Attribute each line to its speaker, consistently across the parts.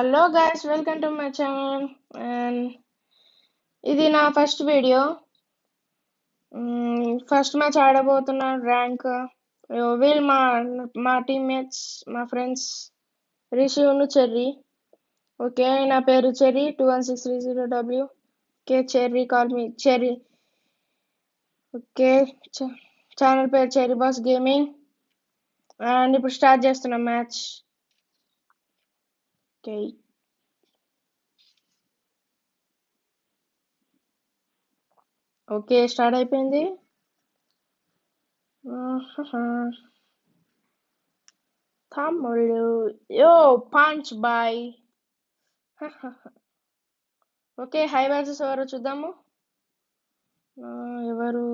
Speaker 1: Hello guys, welcome to my channel. And ఇది నా first video. First match ఆడబోతున్నా rank. వీళ్ళు మా టీమ్మేట్స్, మా ఫ్రెండ్స్ రిషి చెర్రీ. ఓకే, నా పేరు Cherry 21630W. Okay, Cherry call me Cherry. Okay, channel పేరు చెర్రీ బాస్ గేమింగ్. అండ్ ఇప్పుడు స్టార్ట్ చేస్తున్నాం మ్యాచ్. ఓకే, ఓకే స్టార్ట్ అయిపోయింది. తమ్ముళ్ళు yo punch boy. Okay, hi versus ఎవరో చూద్దాము. ఎవరు?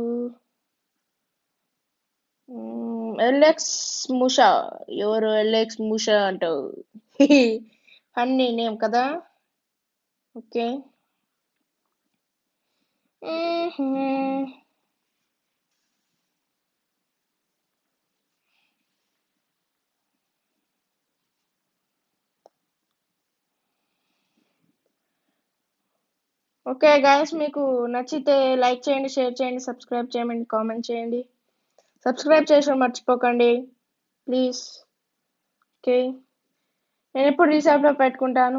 Speaker 1: ఎల్ఎక్స్ ముషా. ఎవరు ఎల్ఎక్స్ ముషా అంటావు? ఫన్నీ నేమ్ కదా. ఓకే. ఓకే గాయస్, మీకు నచ్చితే లైక్ చేయండి, షేర్ చేయండి, సబ్స్క్రైబ్ చేయండి, కామెంట్ చేయండి. సబ్స్క్రైబ్ చేసి మర్చిపోకండి ప్లీజ్. ఓకే, నేను ఎప్పుడు రీసెప్లో పెట్టుకుంటాను.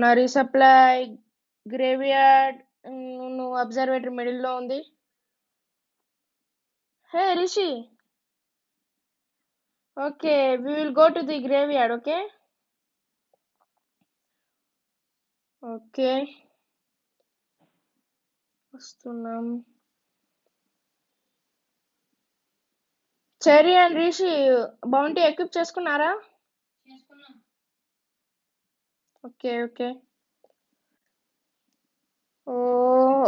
Speaker 1: నా రీసప్లై గ్రేవియార్డ్, నువ్వు అబ్జర్వేటరీ మిడిల్లో ఉంది. Hey Rishi, okay we will go to the graveyard. Okay okay వస్తున్నాం. Cherry and Rishi bounty equip చేసుకున్నారా? Okay okay. ఓ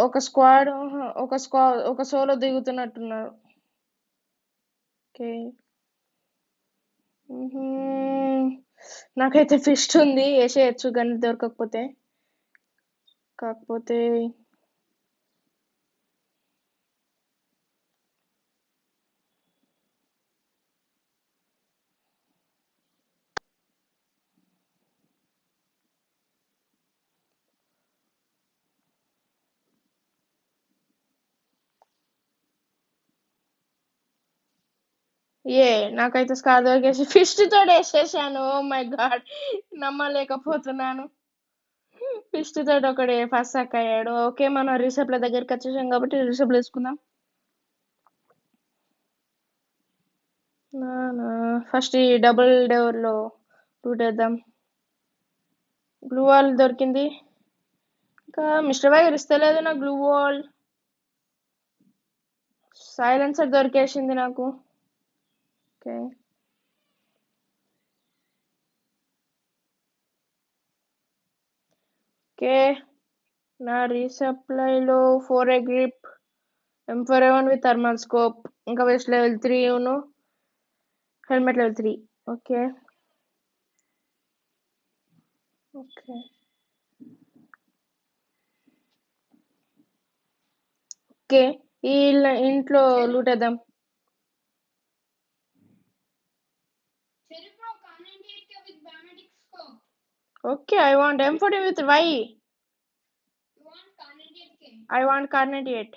Speaker 1: ఒక స్క్వాడ్, ఒక సోలో దిగుతున్నట్టున్నారు. ఓకే. నాకైతే ఫిస్ట్ ఉంది, వేసేయచ్చు గన్ దొరకకపోతే. కాకపోతే నాకైతే స్కార్ దొరికేసి ఫిస్ట్ తోటి వేసేసాను. ఓ మై గాడ్, నమ్మలేకపోతున్నాను. ఫిస్ట్ తోటి ఒకటి ఫస్ట్ సక్ అయ్యాడు. ఓకే, మనం రిసెప్ల దగ్గరికి వచ్చేసాం కాబట్టి రిసెప్లు వేసుకుందాం. ఫస్ట్ ఈ డబుల్ డోర్ లో రూట్ వేద్దాం. గ్లూ వాల్ దొరికింది. ఇంకా మిస్టర్ వైర్ ఇస్తలేదు నాకు గ్లూ వాల్. సైలెన్సర్ దొరికేసింది నాకు. Okay okay. నా రీసప్లైలో 4A grip, M4A1 with thermal scope, ఇంకా vest level 3 helmet level 3. Okay okay okay. ఈ ఇంట్లో లూటేద్దాం. Okay, I want M40 with Y. I want Kar 98.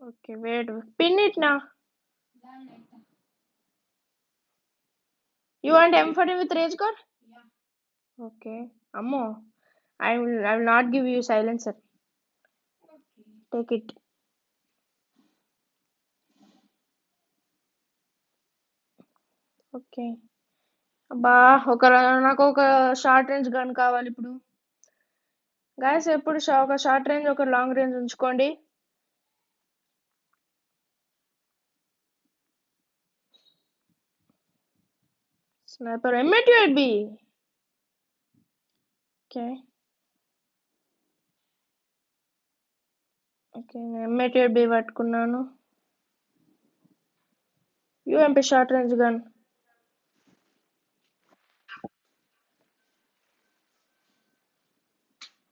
Speaker 1: Okay, wait. Pin it now. You want M40 with Rage Core? Okay. Ammo, I will not give you silencer. Take it. Okay. అబ్బా, నాకు ఒక short range gun కావాలి ఇప్పుడు. Guys, ఎప్పుడు ఒక short range ఒక long range ఉంచుకోండి. Sniper M88B. Okay okay, M88B పట్టుకున్నాను. UMP short range gun.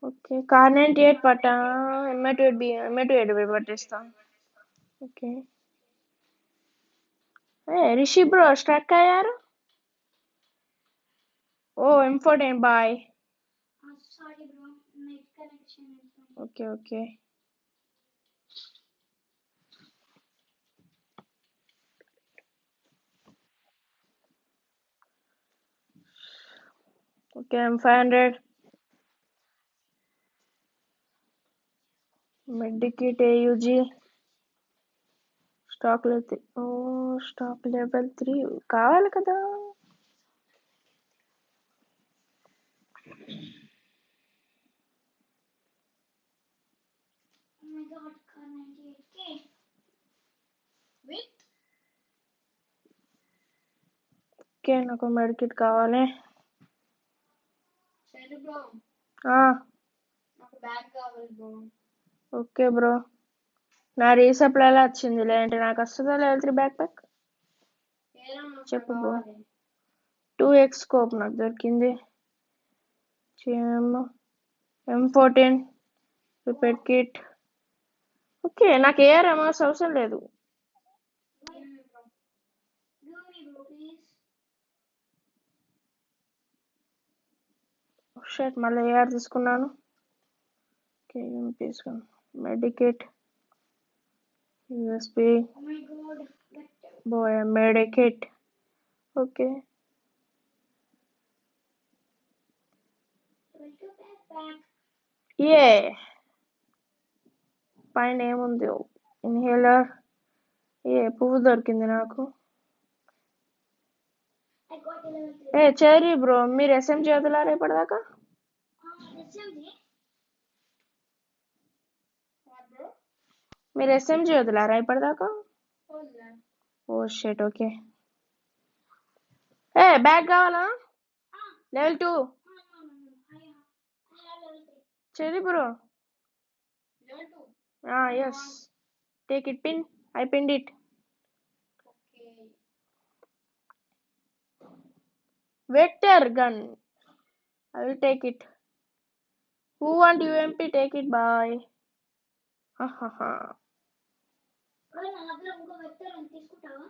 Speaker 1: Okay, Kar 98 పట్టా. M88B పట్టేస్తా. ఓకే. రిషి బ్రో స్ట్రక్ అయ్యారు. Oh M14 boy.
Speaker 2: Sorry bro, net connection
Speaker 1: okay okay. Okay M500 medkit AUG stock లేదు. Oh stock level 3 కావాలి కదా.
Speaker 2: Oh my god, car 98K. Wait.
Speaker 1: Okay నాకు medkit కావాలి.
Speaker 2: సరే bro,
Speaker 1: ఆ
Speaker 2: నాకు బ్యాగ్ కావాలి బ్రో.
Speaker 1: Okay bro. నా రీసప్లైలా వచ్చింది, లేదంటే నాకు వస్తుందా లెవెల్ 3 బ్యాక్ ప్యాక్?
Speaker 2: ఏరా నాకు
Speaker 1: చెప్పు బ్రో.
Speaker 2: కావాలి.
Speaker 1: 2x స్కోప్ నాకు దొరికింది. M14 repair kit. ఓకే నాకు ఏఆర్ అమౌస్ అవసరం లేదు.
Speaker 2: Give me bro. Give me bro, please.
Speaker 1: Shirt మళ్ళీ ఏఆర్ తీసుకున్నాను. ఓకే తీసుకున్నాను. Medkit USP
Speaker 2: Oh my god.
Speaker 1: Boy medkit. Okay
Speaker 2: Back.
Speaker 1: ఏ పైన ఏముంది? ఇన్హేలర్. ఏ పువ్వు దొరికింది నాకు.
Speaker 2: I got a level 3.
Speaker 1: ఏ చెరీ బ్రో, మీరు ఎస్ఎంజీ వదిలారా ఇప్పటిదాకా?
Speaker 2: SMG. What bro?
Speaker 1: మీరు ఎస్ఎంజీ వదిలారా ఇప్పటిదాకా?
Speaker 2: Hold that.
Speaker 1: Oh shit. Okay ఏ బ్యాగ్ కావాలా? Level 2
Speaker 2: No. I have level 3.
Speaker 1: Cherry bro.
Speaker 2: Level 2.
Speaker 1: Yes take it. Pin. I pinned it.
Speaker 2: Okay.
Speaker 1: Vector gun. I will take it. Who want UMP? Take it. Bye. Ha ha ha.
Speaker 2: Bro, నా దగ్గర ఇంకో vector ఉంది, తీసుకుంటావా?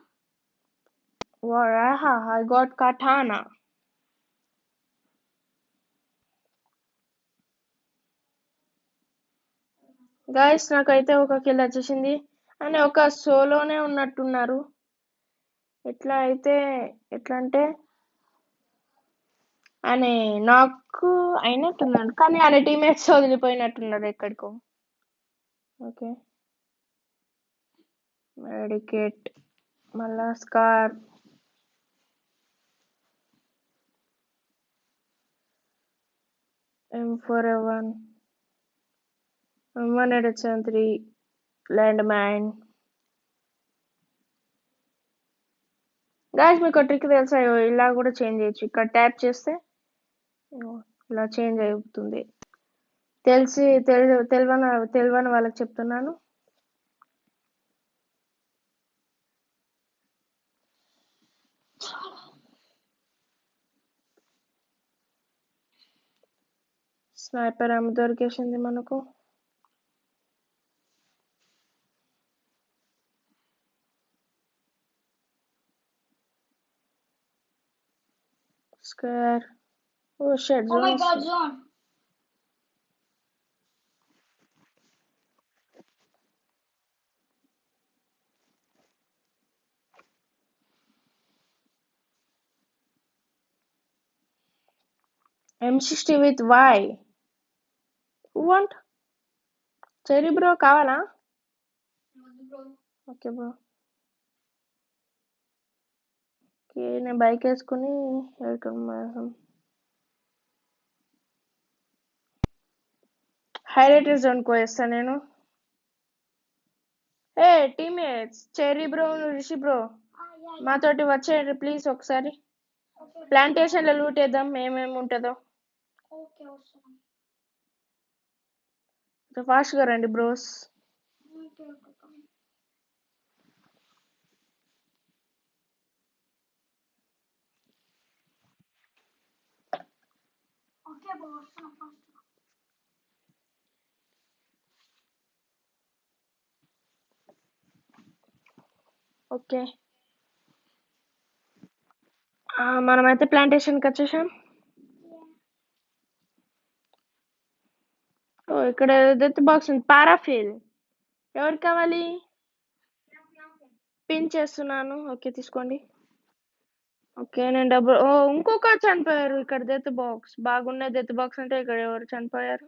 Speaker 1: What? I got katana. Guys నాకైతే ఒక kill వచ్చేసింది. అని ఒక సోలోనే ఉన్నట్టున్నారు. ఎట్లా అంటే ఆయన నాకు అయినట్టున్నాడు, కానీ ఆయన టీమేట్స్ వదిలిపోయినట్టున్నారు ఎక్కడికో. ఓకే మెడికేట్ మళ్ళా scar. M4A1 M1873 land mine. Guys మీకు ట్రిక్ తెలుసా? ఇలా కూడా చేంజ్ చేయొచ్చు. ఇక్కడ ట్యాప్ చేస్తే ఇలా చేంజ్ అవుతుంది. తెలియని వాళ్ళకి చెప్తున్నాను. స్నైపర్ ఏమో దొరికేసింది మనకు. స్క్వేర్. ఓ షెట్.
Speaker 2: Oh my god, zone.
Speaker 1: M60 with Y. Who want? Cherry bro కావాలా?
Speaker 2: వద్దు bro.
Speaker 1: Okay bro. ఓకే నేను బైక్ వేసుకుని హైలైటర్ జోన్ కు వేస్తా నేను. ఏ teammates, Cherry bro Rishi bro
Speaker 2: Yeah.
Speaker 1: మాతోటి వచ్చేయండి ప్లీజ్. ఒకసారి
Speaker 2: Okay.
Speaker 1: ప్లాంటేషన్ లో లూట్ వేద్దాం, ఏమేమి ఉంటుందో.
Speaker 2: Okay, awesome.
Speaker 1: ఫాస్ట్ గా రండి bros.
Speaker 2: Okay, okay, come. Okay, bro, awesome, fast.
Speaker 1: Okay మనమైతే ప్లాంటేషన్కి వచ్చేసాం. ఓ ఇక్కడ డెత్ బాక్స్ ఉంది. పారాఫిల్ ఎవరికి కావాలి? పిన్ చేస్తున్నాను. ఓకే తీసుకోండి. ఓకే నేను డబ్బు ఇంకొక చనిపోయారు ఇక్కడ. డెత్ బాక్స్ బాగున్నాయి. డెత్ బాక్స్ అంటే ఇక్కడ ఎవరు చనిపోయారు?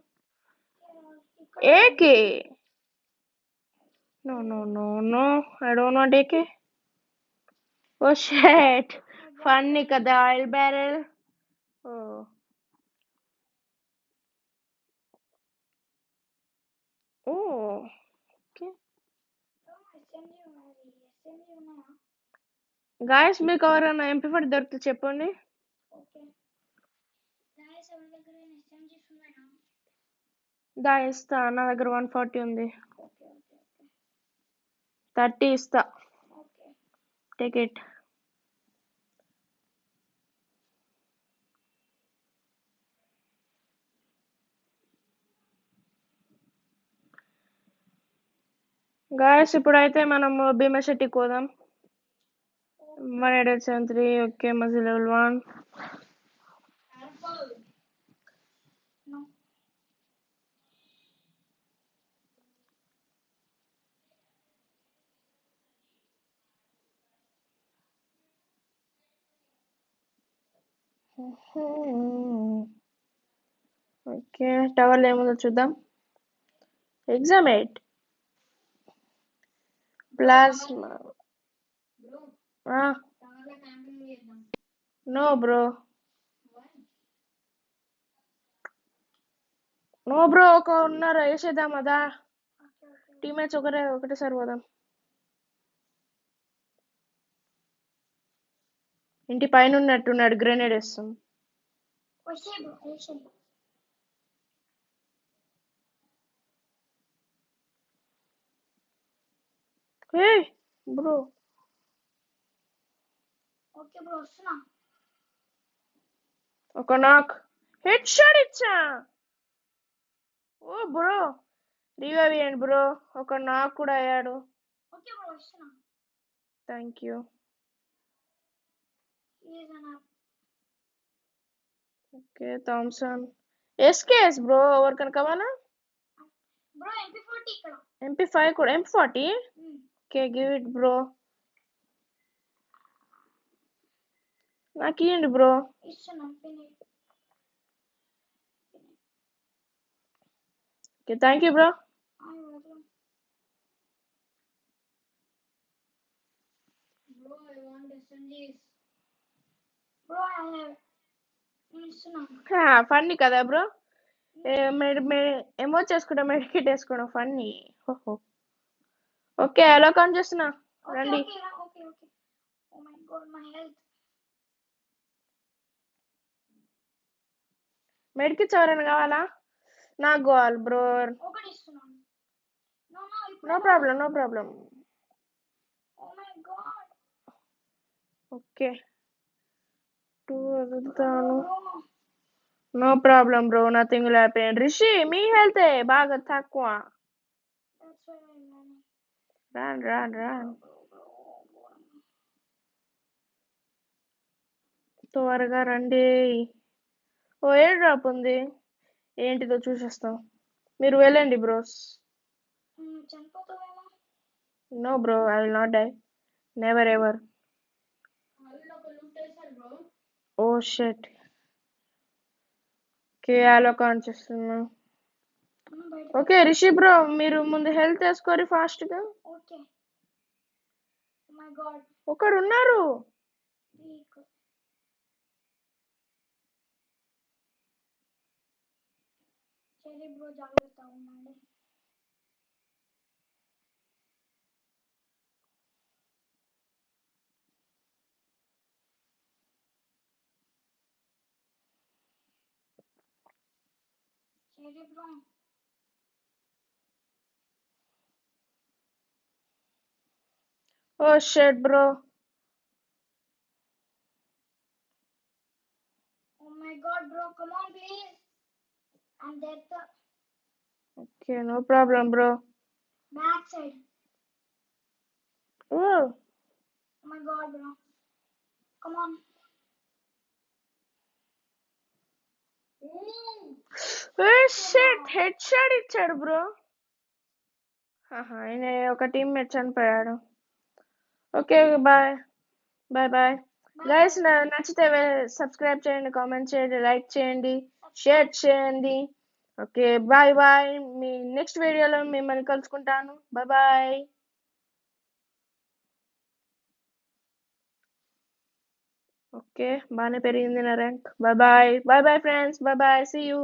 Speaker 1: AK. No no no no, I don't want AK. Oh shut, funny కదా oil barrel. Oh oh okay guys, మీకు ఎవరైనా MP40 దొరికితే చెప్పండి. దా ఇస్తా, నా దగ్గర 140 ఉంది. 30 ఇస్తా, టేక్ ఇట్. గాయస్ ఇప్పుడైతే మనం భీమశెట్టికి పోదాం. 1873. ఓకే మజీ లెవెల్ 1. ఓకే టవర్ ఏముందో చూద్దాం. ఎగ్జామేట్ plasma. No bro, no bro. ఒక ఉన్నారు, వేసేద్దాం అదా. టీమేట్స్ ఒకటేసారి పోదాం. ఇంటి పైన ఉన్నట్టున్నాడు, గ్రెనేడ్ వేస్తాం. ఏ బ్రో, ఒక నాక్ హెడ్ షాట్ ఇచ్చా. ఓ బ్రో రివైవ్ చేయండి బ్రో. ఒక నాక్ కూడా అయ్యాడు. Thank you. Okay Thompson SKS bro, ఎవరికైనా కావాలా? MP5 కూడా. MP40 okay give it bro. నాకు ఇవ్వండి bro. Okay thank you bro. Funny కదా బ్రో. ఎమో చేసుకుంటా, మెడికేట్ వేసుకోవడం ఫన్నీ. ఓకే ఎలా కౌంట్ చేస్తున్నా, రండి. మెడికిట్స్ ఎవరైనా కావాలా? నాకు కావాలి bro. No problem no problem. Okay 2 వదులుతాను. No problem bro, nothing will happen. Rishi మీ హెల్త్ బాగా తక్కువ. రాన్ రాన్ రాన్ త్వరగా రండి. ఓ ఎయిర్ డ్రాప్ ఉంది, ఏంటిదో చూసేస్తాం. మీరు వెళ్ళండి bros. No bro, I will not die, never ever. Oh shit. Okay అలో కౌంట్ చేస్తున్నా. ఓకే రిషి బ్రో, మీరు ముందు హెల్త్ వేసుకోరి ఫాస్ట్ గా. ఒకడు ఉన్నారు. Oh shit bro. Okay no problem bro. Oh shit head shot ఇచ్చాడు బ్రో. ఆయన ఒక టీమ్మేట్ చనిపోయాడు. Okay bye bye bye guys. నచ్చితే సబ్స్క్రైబ్ చేయండి, కామెంట్ చేయండి, లైక్ చేయండి, షేర్ చేయండి. Okay bye bye. మీ నెక్స్ట్ వీడియోలో మిమ్మల్ని కలుసుకుంటాను. Bye bye. ఓకే బాగానే పెరిగింది నా rank. Bye bye bye bye friends. Bye bye. See you.